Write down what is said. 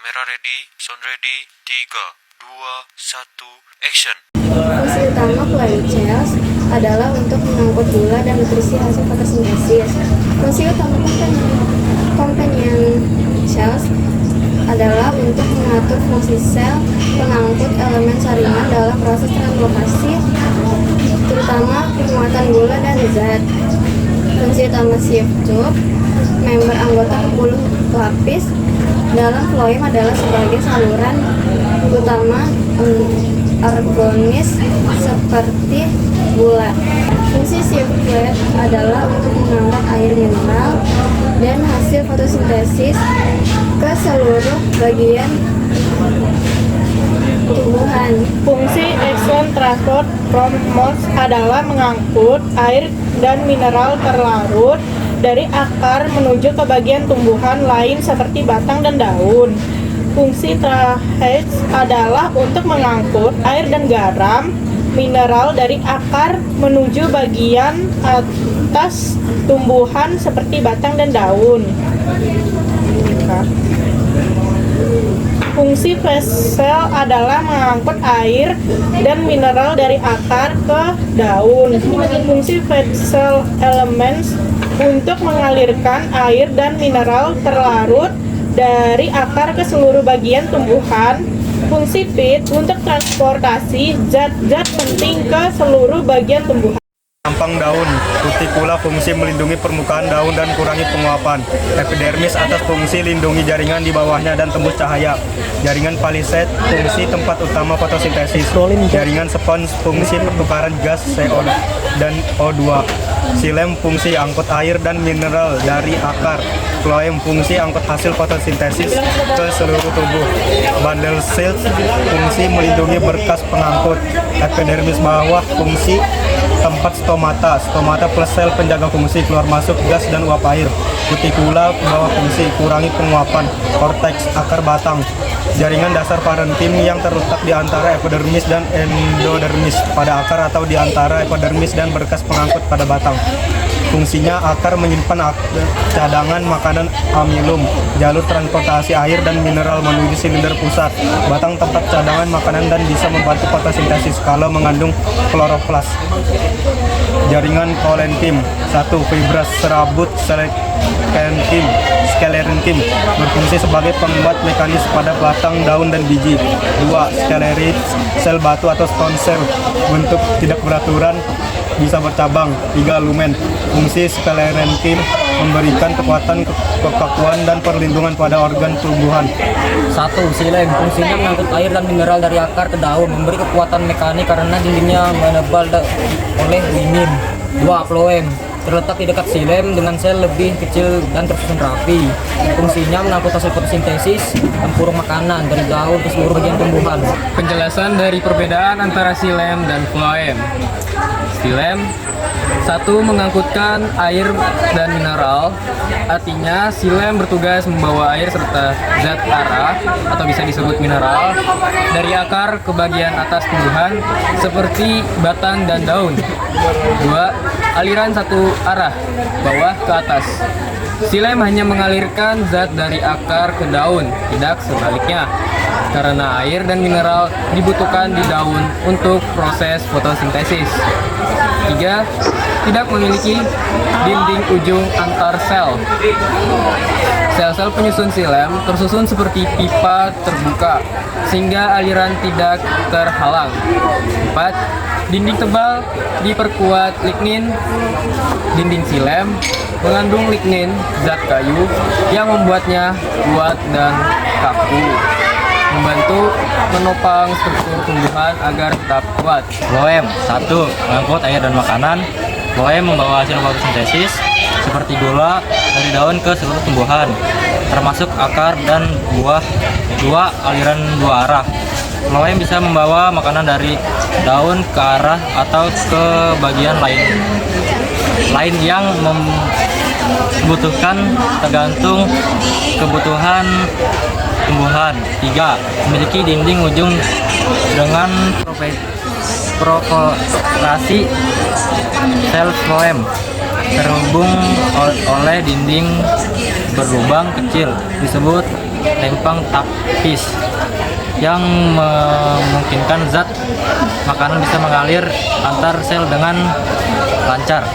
Kamera ready, sound ready, 3, 2, 1, action. Fungsi utama plant cells adalah untuk mengangkut gula dan nutrisi hasil fotosintesis. Fungsi utama companion cells adalah untuk mengatur fungsi sel pengangkut elemen saringan dalam proses translokasi, terutama penguatan gula dan zat. Fungsi utama sieve tube, member anggota pembuluh lapis dalam floem adalah sebagai saluran utama organis seperti gula. Fungsi sieve plate adalah untuk mengangkat air mineral dan hasil fotosintesis ke seluruh bagian tumbuhan. Fungsi excellent transport from moss adalah mengangkut air dan mineral terlarut dari akar menuju ke bagian tumbuhan lain seperti batang dan daun. Fungsi tracheids adalah untuk mengangkut air dan garam mineral dari akar menuju bagian atas tumbuhan seperti batang dan daun. Fungsi vessel adalah mengangkut air dan mineral dari akar ke daun. Fungsi vessel elements untuk mengalirkan air dan mineral terlarut dari akar ke seluruh bagian tumbuhan. Fungsi pit untuk transportasi zat-zat penting ke seluruh bagian tumbuhan. Tampang daun, kutikula fungsi melindungi permukaan daun dan kurangi penguapan. Epidermis atas fungsi lindungi jaringan di bawahnya dan tembus cahaya. Jaringan palisade fungsi tempat utama fotosintesis. Jaringan spons fungsi pertukaran gas CO dan O2. Xilem fungsi angkut air dan mineral dari akar. Phloem fungsi angkut hasil fotosintesis ke seluruh tubuh. Bundle cells fungsi melindungi berkas pengangkut. Epidermis bawah fungsi tempat stomata. Stomata plus sel penjaga fungsi keluar masuk gas dan uap air. Cuticula bawah fungsi kurangi penguapan. Cortex akar batang. Jaringan dasar parenkim yang terletak di antara epidermis dan endodermis pada akar atau di antara epidermis dan berkas pengangkut pada batang. Fungsinya akar menyimpan cadangan makanan amilum, jalur transportasi air dan mineral menuju silinder pusat, batang tempat cadangan makanan dan bisa membantu fotosintesis kalau mengandung kloroplas. Jaringan kolenkim. 1. Fibras serabut skelerenkim berfungsi sebagai pembuat mekanis pada batang, daun, dan biji. 2. Sclerid sel batu atau stone cell bentuk tidak beraturan bisa bercabang. 3. Lumen fungsi skelerenkim memberikan kekuatan, kekakuan, dan perlindungan pada organ tumbuhan. 1. Xilem fungsinya mengangkut air dan mineral dari akar ke daun, memberi kekuatan mekanik karena dindingnya menebal oleh lignin. 2. Phloem terletak di dekat xilem dengan sel lebih kecil dan tersusun rapi. Fungsinya mengangkut hasil fotosintesis tempurung makanan dari daun ke seluruh bagian tumbuhan. Penjelasan dari perbedaan antara xilem dan phloem. Xilem 1. Mengangkutkan air dan mineral, artinya xilem bertugas membawa air serta zat arah atau bisa disebut mineral dari akar ke bagian atas tumbuhan seperti batang dan daun. 2. Aliran satu arah, bawah ke atas. Xilem hanya mengalirkan zat dari akar ke daun, tidak sebaliknya, karena air dan mineral dibutuhkan di daun untuk proses fotosintesis. 3. Tidak memiliki dinding ujung antar sel. Sel-sel penyusun xilem tersusun seperti pipa terbuka, sehingga aliran tidak terhalang. 4. Dinding tebal diperkuat lignin. Dinding xilem mengandung lignin, zat kayu, yang membuatnya kuat dan kaku, membantu menopang struktur tumbuhan agar tetap kuat. Phloem 1. Mengangkut air dan makanan. Phloem membawa hasil fotosintesis seperti gula dari daun ke seluruh tumbuhan, termasuk akar dan buah. 2. Aliran dua arah. Phloem bisa membawa makanan dari daun ke arah atau ke bagian lain yang membutuhkan tergantung kebutuhan tumbuhan. 3. Memiliki dinding ujung dengan perforasi sel floem terhubung oleh dinding berlubang kecil disebut lempang tapis yang memungkinkan zat makanan bisa mengalir antar sel dengan lancar.